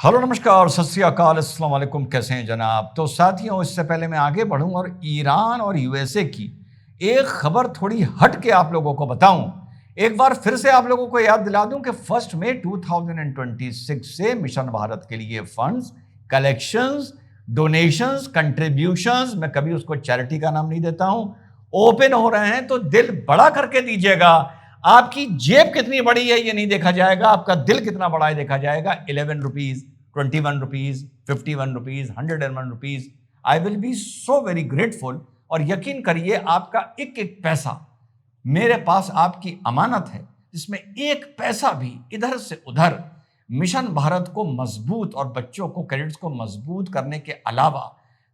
Hello नमस्कार सत श्री अकाल अस्सलाम वालेकुम। कैसे हैं जनाब। तो साथियों, इससे पहले मैं आगे बढ़ूं और ईरान और यूएसए की एक खबर थोड़ी हट के आप लोगों को बताऊं, एक बार फिर से आप लोगों को याद दिला दूं कि 1 मई 2026 से मिशन भारत के लिए फंड्स, कलेक्शंस, डोनेशंस, कंट्रीब्यूशंस, मैं कभी उसको चैरिटी का नाम नहीं देता हूं, ओपन हो रहे हैं। तो दिल बड़ा करके दीजिएगा। आपकी जेब कितनी बड़ी है ये नहीं देखा जाएगा, आपका दिल कितना बड़ा है देखा जाएगा। 11 rupees, 21 rupees, 51 rupees, 101 rupees. I will be so very grateful. और यकीन करिए, आपका एक एक पैसा मेरे पास आपकी अमानत है, जिसमें एक पैसा भी इधर से उधर मिशन भारत को मजबूत और बच्चों को, कैडेट्स को मजबूत करने के अलावा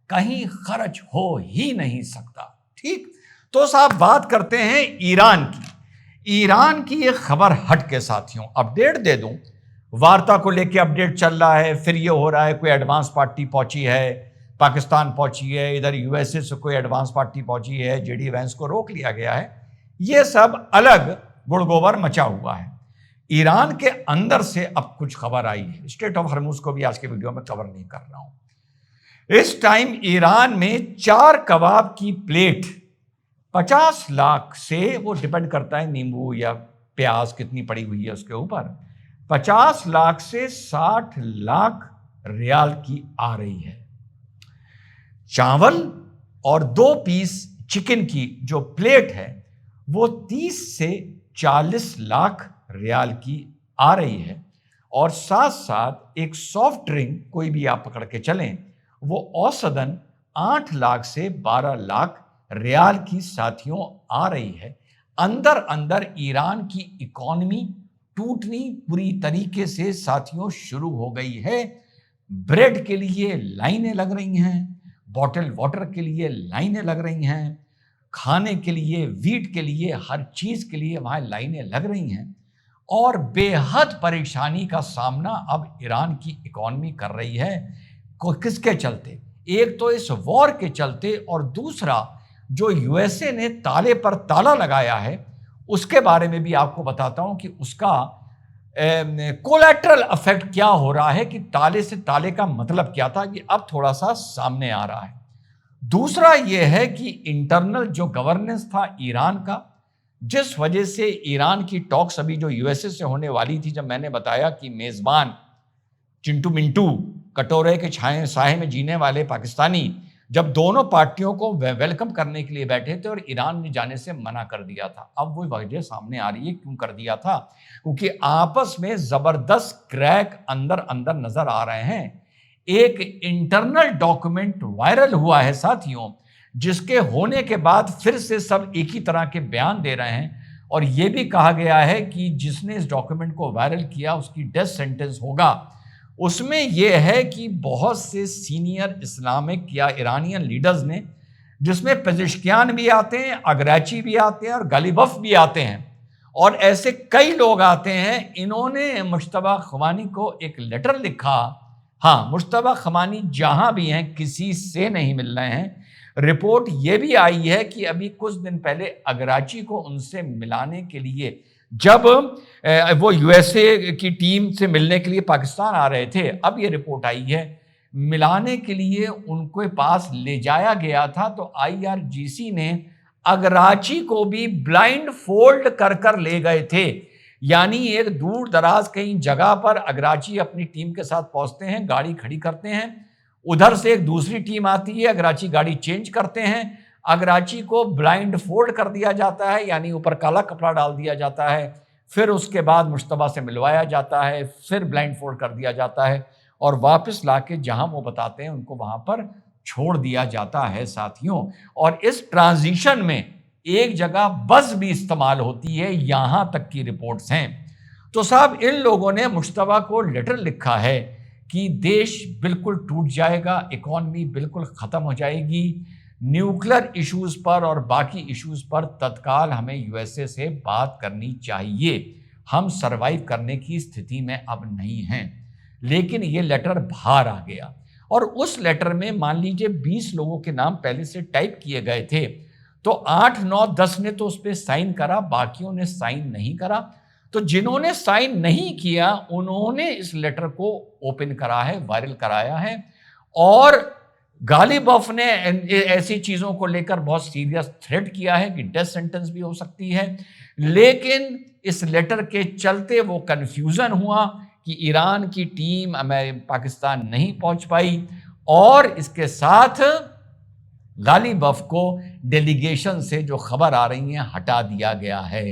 कहीं खर्च हो ही नहीं सकता। ठीक, तो साहब बात करते हैं ईरान की। ईरान की एक खबर हट के साथियों अपडेट दे दूं। वार्ता को लेके अपडेट चल रहा है, फिर ये हो रहा है कोई एडवांस पार्टी पहुंची है, पाकिस्तान पहुंची है, इधर यूएसए से कोई एडवांस पार्टी पहुंची है, जेडी वैंस को रोक लिया गया है। ये सब अलग गुड़गोबर मचा हुआ है। ईरान के अंदर से अब कुछ खबर आई है। स्ट्रेट ऑफ हॉर्मुज को भी आज के वीडियो में कवर नहीं कर रहा हूं। इस टाइम ईरान में 4 कबाब की प्लेट 50 लाख से, वो डिपेंड करता है नींबू या प्याज कितनी पड़ी हुई है उसके ऊपर, 50 लाख से 60 लाख रियाल की आ रही है। चावल और 2 पीस चिकन की जो प्लेट है वो 30 से 40 लाख रियाल की आ रही है। और साथ साथ एक सॉफ्ट ड्रिंक कोई भी आप पकड़ के चलें, वो औसतन 8 लाख से 12 लाख रियाल की साथियों आ रही है। अंदर अंदर ईरान की इकॉनमी टूटनी पूरी तरीके से साथियों शुरू हो गई है। ब्रेड के लिए लाइनें लग रही हैं, बॉटल वाटर के लिए लाइनें लग रही हैं, खाने के लिए, वीट के लिए, हर चीज के लिए वहां लाइनें लग रही हैं। और बेहद परेशानी का सामना अब ईरान की इकॉनमी कर रही है। किसके चलते? एक तो इस वॉर के चलते, और दूसरा जो यूएसए ने ताले पर ताला लगाया है, उसके बारे में भी आपको बताता हूं कि उसका कोलैटरल इफेक्ट क्या हो रहा है, कि ताले से ताले का मतलब क्या था, ये अब थोड़ा सा सामने आ रहा है। दूसरा यह है कि इंटरनल जो गवर्नेंस था ईरान का, जिस वजह से ईरान की टॉक्स अभी जो यूएसए से होने वाली थी, जब मैंने बताया कि मेजबान चिंटू मिंटू, कटोरे के छाए साए में जीने वाले पाकिस्तानी, जब दोनों पार्टियों को वेलकम करने के लिए बैठे थे और ईरान ने जाने से मना कर दिया था। अब वो वजह सामने आ रही है क्यों कर दिया था, क्योंकि आपस में जबरदस्त क्रैक अंदर अंदर नजर आ रहे हैं। एक इंटरनल डॉक्यूमेंट वायरल हुआ है साथियों, जिसके होने के बाद फिर से सब एक ही तरह के बयान दे रहे हैं। और यह भी कहा गया है कि जिसने इस डॉक्यूमेंट को वायरल किया उसकी डेथ सेंटेंस होगा। उसमें यह है कि बहुत से सीनियर इस्लामिक या ईरानियन लीडर्स ने, जिसमें पेजेश्कियान भी आते हैं, अगराची भी आते हैं और गालिबफ भी आते हैं, और ऐसे कई लोग आते हैं, इन्होंने मुश्तबा खमानी को एक लेटर लिखा। हाँ, मुश्तबा खमानी जहां भी हैं किसी से नहीं मिल रहे हैं। रिपोर्ट यह भी आई है कि अभी कुछ दिन पहले अगराची को उनसे मिलाने के लिए, जब वो यूएसए की टीम से मिलने के लिए पाकिस्तान आ रहे थे, अब ये रिपोर्ट आई है मिलाने के लिए उनके पास ले जाया गया था, तो आईआरजीसी ने अगराची को भी ब्लाइंड फोल्ड कर कर ले गए थे। यानी एक दूर दराज कहीं जगह पर अगराची अपनी टीम के साथ पहुंचते हैं, गाड़ी खड़ी करते हैं, उधर से एक दूसरी टीम आती है, अगराची गाड़ी चेंज करते हैं, अगराची को ब्लाइंड फोल्ड कर दिया जाता है, यानी ऊपर काला कपड़ा डाल दिया जाता है, फिर उसके बाद मुश्तबा से मिलवाया जाता है, फिर ब्लाइंड फोल्ड कर दिया जाता है, और वापस लाके जहां वो बताते हैं उनको वहां पर छोड़ दिया जाता है साथियों। और इस ट्रांजिशन में एक जगह बस भी इस्तेमाल होती है, यहां तक की रिपोर्ट्स हैं। तो साहब, इन लोगों ने मुश्तबा को लेटर लिखा है कि देश बिल्कुल टूट जाएगा, इकॉनमी बिल्कुल खत्म हो जाएगी, न्यूक्लियर इश्यूज पर और बाकी इश्यूज पर तत्काल हमें यूएसए से बात करनी चाहिए, हम सरवाइव करने की स्थिति में अब नहीं हैं। लेकिन ये लेटर बाहर आ गया, और उस लेटर में मान लीजिए 20 लोगों के नाम पहले से टाइप किए गए थे, तो 8, 9, 10 ने तो उस पर साइन करा, बाकियों ने साइन नहीं करा। तो जिन्होंने साइन नहीं किया उन्होंने इस लेटर को ओपन करा है, वायरल कराया है, और गालिबॉफ ने ऐसी चीजों को लेकर बहुत सीरियस थ्रेट किया है कि डेथ सेंटेंस भी हो सकती है। लेकिन इस लेटर के चलते वो कंफ्यूजन हुआ कि ईरान की टीम पाकिस्तान नहीं पहुंच पाई, और इसके साथ गालिबॉफ को डेलीगेशन से जो खबर आ रही है हटा दिया गया है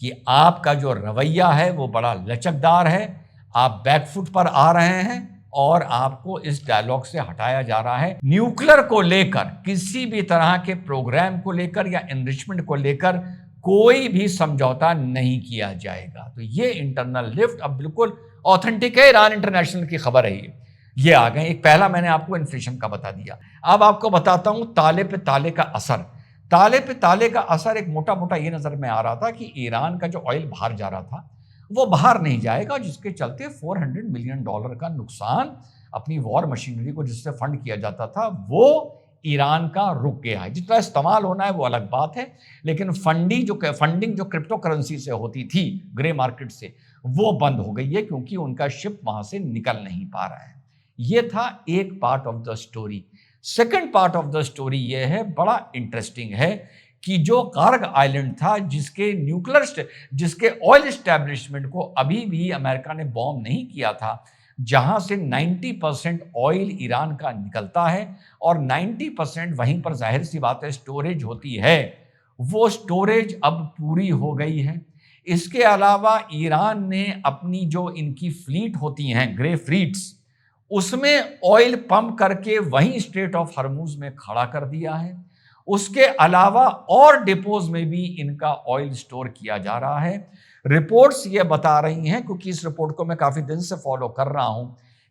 कि आपका जो रवैया है वो बड़ा लचकदार है, आप बैकफुट पर आ रहे हैं और आपको इस डायलॉग से हटाया जा रहा है। न्यूक्लियर को लेकर, किसी भी तरह के प्रोग्राम को लेकर या एनरिचमेंट को लेकर कोई भी समझौता नहीं किया जाएगा। तो ये इंटरनल लिफ्ट अब बिल्कुल ऑथेंटिक है, ईरान इंटरनेशनल की खबर है ये आ गए। एक पहला मैंने आपको इन्फ्लेशन का बता दिया, अब आपको बताता हूं ताले पे ताले का असर। ताले पे ताले का असर एक मोटा मोटा ये नजर में आ रहा था कि ईरान का जो ऑयल बाहर जा रहा था वो बाहर नहीं जाएगा, जिसके चलते $400 मिलियन का नुकसान अपनी वॉर मशीनरी को जिससे फंड किया जाता था वो ईरान का रुक गया है। जितना इस्तेमाल होना है वो अलग बात है, लेकिन फंडिंग जो क्रिप्टो करेंसी से होती थी ग्रे मार्केट से, वो बंद हो गई है क्योंकि उनका शिप वहां से निकल नहीं पा रहा है। ये था एक part of the story. Second part of the story ये है, बड़ा इंटरेस्टिंग है, कि जो कार्ग आइलैंड था जिसके ऑयल एस्टेब्लिशमेंट को अभी भी अमेरिका ने बॉम्ब नहीं किया था, जहां से 90% ऑयल ईरान का निकलता है और 90% वहीं पर जाहिर सी बात है स्टोरेज होती है, वो स्टोरेज अब पूरी हो गई है। इसके अलावा ईरान ने अपनी जो इनकी फ्लीट होती हैं ग्रे फ्लीट्स, उसमें ऑयल पंप करके वहीं स्ट्रेट ऑफ हर्मुज में खड़ा कर दिया है। उसके अलावा और डिपोज में भी इनका ऑयल स्टोर किया जा रहा है। रिपोर्ट्स ये बता रही हैं, क्योंकि इस रिपोर्ट को मैं काफी दिन से फॉलो कर रहा हूं,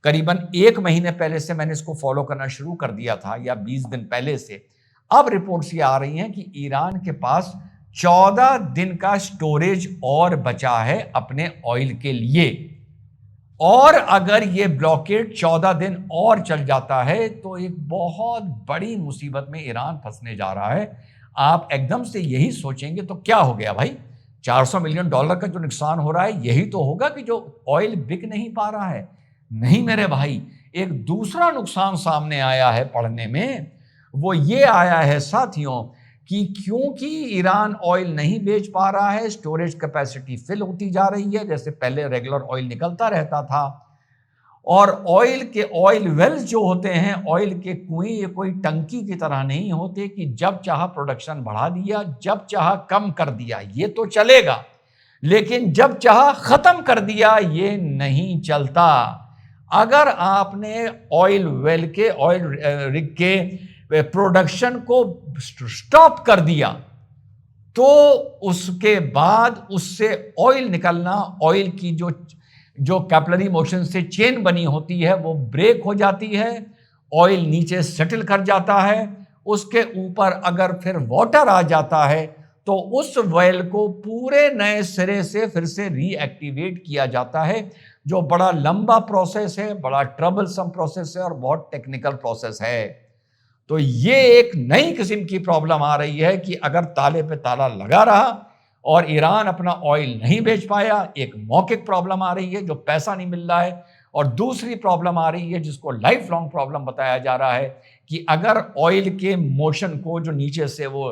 करीबन 1 महीने पहले से मैंने इसको फॉलो करना शुरू कर दिया था, या 20 दिन पहले से। अब रिपोर्ट्स ये आ रही हैं कि ईरान के पास 14 दिन का स्टोरेज और बचा है अपने ऑयल के लिए, और अगर ये ब्लॉकेड 14 दिन और चल जाता है तो एक बहुत बड़ी मुसीबत में ईरान फंसने जा रहा है। आप एकदम से यही सोचेंगे तो क्या हो गया भाई, $400 मिलियन का जो नुकसान हो रहा है यही तो होगा कि जो ऑयल बिक नहीं पा रहा है। नहीं मेरे भाई, एक दूसरा नुकसान सामने आया है पढ़ने में, वो ये आया है साथियों कि क्योंकि ईरान ऑयल नहीं बेच पा रहा है, स्टोरेज कैपेसिटी फिल होती जा रही है, जैसे पहले रेगुलर ऑयल निकलता रहता था, और ऑयल वेल्स जो होते हैं, ऑयल के कुएं, ये कोई टंकी की तरह नहीं होते कि जब चाहा प्रोडक्शन बढ़ा दिया, जब चाहा कम कर दिया, ये तो चलेगा, लेकिन जब चाहा खत्म कर दिया ये नहीं चलता। अगर आपने ऑयल रिग के प्रोडक्शन को स्टॉप कर दिया तो उसके बाद उससे ऑयल निकलना, ऑयल की जो कैपिलरी मोशन से चेन बनी होती है वो ब्रेक हो जाती है, ऑयल नीचे सेटल कर जाता है। उसके ऊपर अगर फिर वाटर आ जाता है तो उस वेल को पूरे नए सिरे से फिर से रीएक्टिवेट किया जाता है, जो बड़ा लंबा प्रोसेस है, बड़ा ट्रबलसम प्रोसेस है और बहुत टेक्निकल प्रोसेस है। तो ये एक नई किस्म की प्रॉब्लम आ रही है कि अगर ताले पे ताला लगा रहा और ईरान अपना ऑयल नहीं बेच पाया, एक मौखिक प्रॉब्लम आ रही है जो पैसा नहीं मिल रहा है, और दूसरी प्रॉब्लम आ रही है जिसको लाइफ लॉन्ग प्रॉब्लम बताया जा रहा है कि अगर ऑयल के मोशन को जो नीचे से वो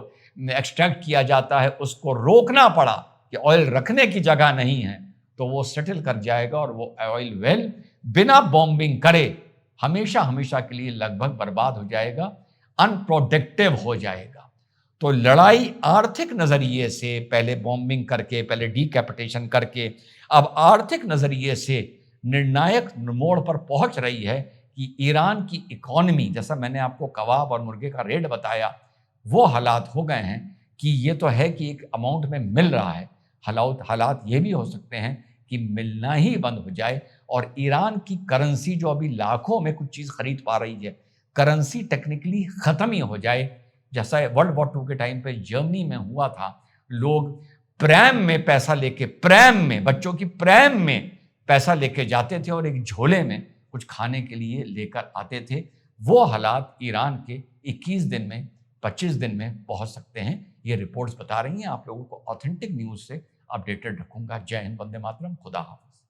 एक्सट्रैक्ट किया जाता है उसको रोकना पड़ा कि ऑयल रखने की जगह नहीं है, तो वो सेटल कर जाएगा और वो ऑयल वेल बिना बॉम्बिंग करे हमेशा हमेशा के लिए लगभग बर्बाद हो जाएगा, अनप्रोडक्टिव हो जाएगा। तो लड़ाई आर्थिक नजरिए से, पहले बॉम्बिंग करके, पहले डीकैपिटेशन करके, अब आर्थिक नजरिए से निर्णायक मोड़ पर पहुंच रही है कि ईरान की इकोनॉमी, जैसा मैंने आपको कबाब और मुर्गे का रेट बताया, वो हालात हो गए हैं कि ये तो है कि एक अमाउंट में मिल रहा है, हालात ये भी हो सकते हैं कि मिलना ही बंद हो जाए और ईरान की करेंसी जो अभी लाखों में कुछ चीज़ खरीद पा रही है, करेंसी टेक्निकली ख़त्म ही हो जाए। जैसा वर्ल्ड वॉर 2 के टाइम पे जर्मनी में हुआ था, लोग प्रैम में पैसा लेके, प्रैम में, बच्चों की प्रैम में पैसा लेके जाते थे और एक झोले में कुछ खाने के लिए लेकर आते थे। वो हालात ईरान के 21 दिन में, 25 दिन में पहुंच सकते हैं, ये रिपोर्ट्स बता रही हैं। आप लोगों को ऑथेंटिक न्यूज़ से अपडेटेड रखूंगा। जय हिंद, वंदे मातरम, खुदा हाफिज।